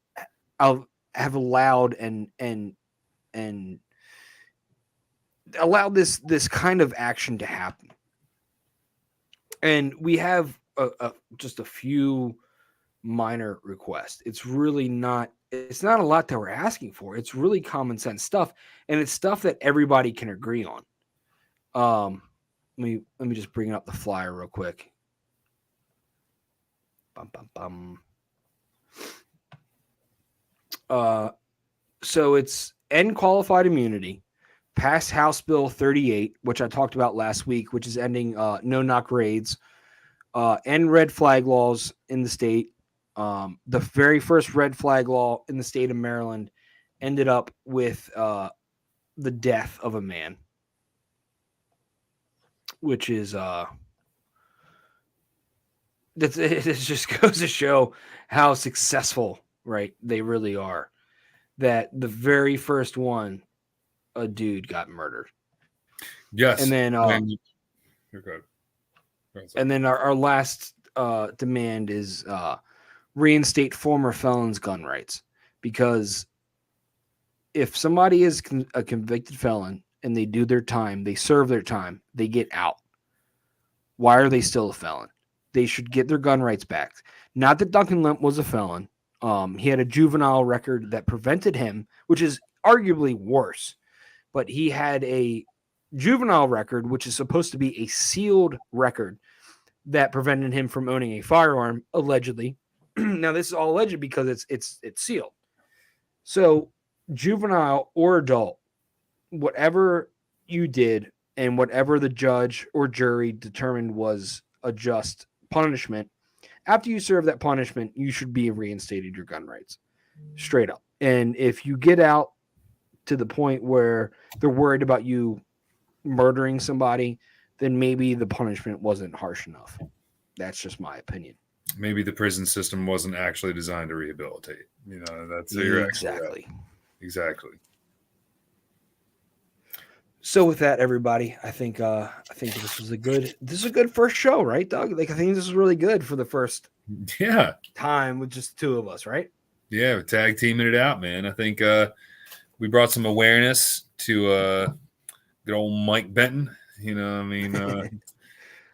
have allowed and allowed this kind of action to happen. And we have just a few minor requests. It's not a lot that we're asking for. It's really common sense stuff, and it's stuff that everybody can agree on. Let me just bring up the flyer real quick. So it's end qualified immunity, pass House Bill 38, which I talked about last week, which is ending no-knock raids, end red flag laws in the state. The very first red flag law in the state of Maryland ended up with the death of a man, which is it just goes to show how successful, right, they really are. That the very first one, a dude got murdered. Yes. And then you're good. And then our last demand is reinstate former felons' gun rights, because if somebody is a convicted felon and they do their time, they serve their time, they get out. Why are they still a felon? They should get their gun rights back. Not that Duncan Lemp was a felon. He had a juvenile record that prevented him, which is arguably worse, but he had a juvenile record, which is supposed to be a sealed record, that prevented him from owning a firearm, allegedly. Now, this is all alleged because it's sealed. So, juvenile or adult, whatever you did and whatever the judge or jury determined was a just punishment, after you serve that punishment, you should be reinstated your gun rights, straight up. And if you get out to the point where they're worried about you murdering somebody, then maybe the punishment wasn't harsh enough. That's just my opinion. Maybe the prison system wasn't actually designed to rehabilitate. That's exactly. So with that, everybody, I think this is a good first show, right, Doug? Like, I think this is really good for the first time with just two of us, right? Yeah, we're tag teaming it out, man. I think we brought some awareness to good old Mike Benton.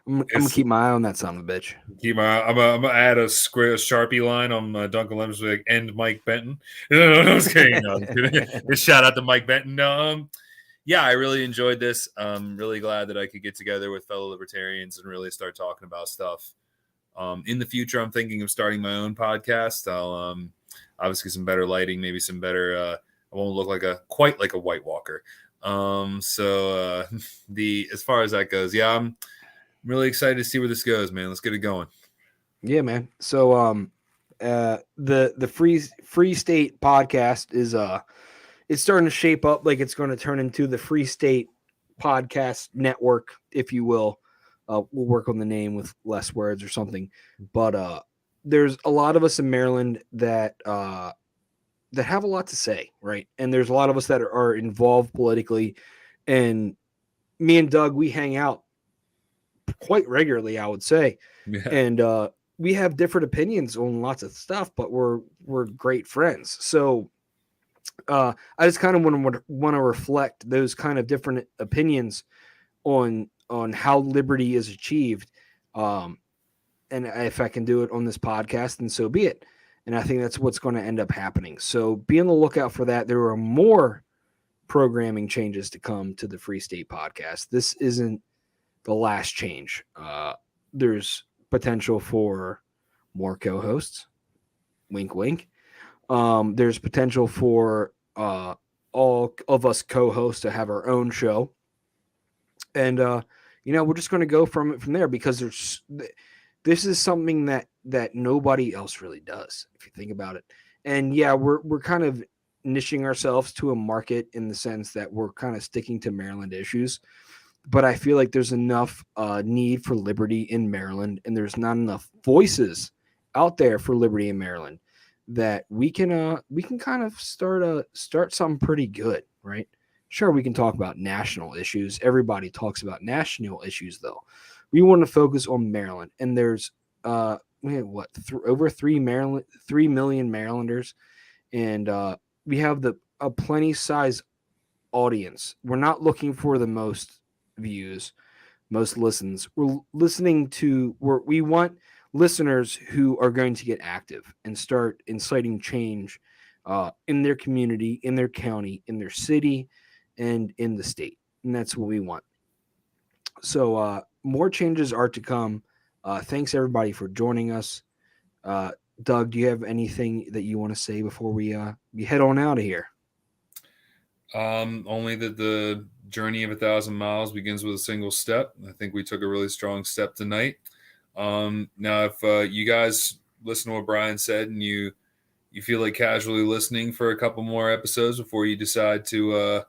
I'm gonna keep my eye on that son of a bitch. I'm gonna add a Sharpie line on Duncan Lemp's like end Mike Benton. No, I was kidding. No, just shout out to Mike Benton. Yeah, I really enjoyed this. I'm really glad that I could get together with fellow libertarians and really start talking about stuff. In the future, I'm thinking of starting my own podcast. I'll obviously some better lighting, maybe some better. I won't look quite like a White Walker. As far as that goes, yeah, I'm really excited to see where this goes, man. Let's get it going. Yeah, man. So the Free State podcast is it's starting to shape up like it's going to turn into the Free State Podcast Network, if you will. We'll work on the name with less words or something. But there's a lot of us in Maryland that have a lot to say, right? And there's a lot of us that are involved politically. And me and Doug, we hang out quite regularly, I would say. Yeah. And we have different opinions on lots of stuff, but we're great friends. So I just kind of want to reflect those kind of different opinions on how liberty is achieved. And if I can do it on this podcast, then so be it. And I think that's what's going to end up happening. So be on the lookout for that. There are more programming changes to come to the Free State podcast. This isn't the last change. There's potential for more co-hosts. Wink, wink. There's potential for all of us co-hosts to have our own show. And, we're just going to go from there, because this is something that nobody else really does, if you think about it. And yeah, we're kind of niching ourselves to a market in the sense that we're kind of sticking to Maryland issues. But I feel like there's enough need for liberty in Maryland, and there's not enough voices out there for liberty in Maryland that we can kind of start something pretty good, right? Sure, we can talk about national issues. Everybody talks about national issues, though. We want to focus on Maryland, and there's we have over 3 million Marylanders, and we have a plenty size audience. We're not looking for the most views, most listens. We want listeners who are going to get active and start inciting change in their community, in their county, in their city, and in the state. And that's what we want. So more changes are to come. Thanks everybody for joining us. Doug, do you have anything that you want to say before we head on out of here? Only that the journey of 1,000 miles begins with a single step. I think we took a really strong step tonight. Now, if you guys listen to what Brian said and you feel like casually listening for a couple more episodes before you decide to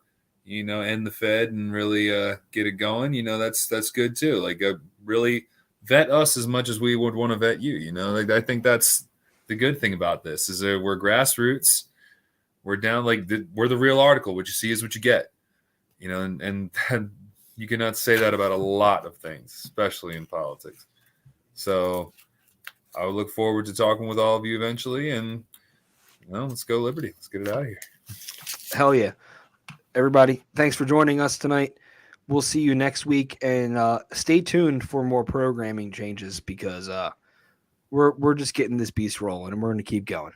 end the Fed and really get it going, that's good too. Like really vet us as much as we would want to vet you. I think that's the good thing about this is that we're grassroots. We're down we're the real article. What you see is what you get. And you cannot say that about a lot of things, especially in politics. So I would look forward to talking with all of you eventually. And let's go Liberty. Let's get it out of here. Hell yeah. Everybody, thanks for joining us tonight. We'll see you next week, and stay tuned for more programming changes because we're just getting this beast rolling, and we're going to keep going.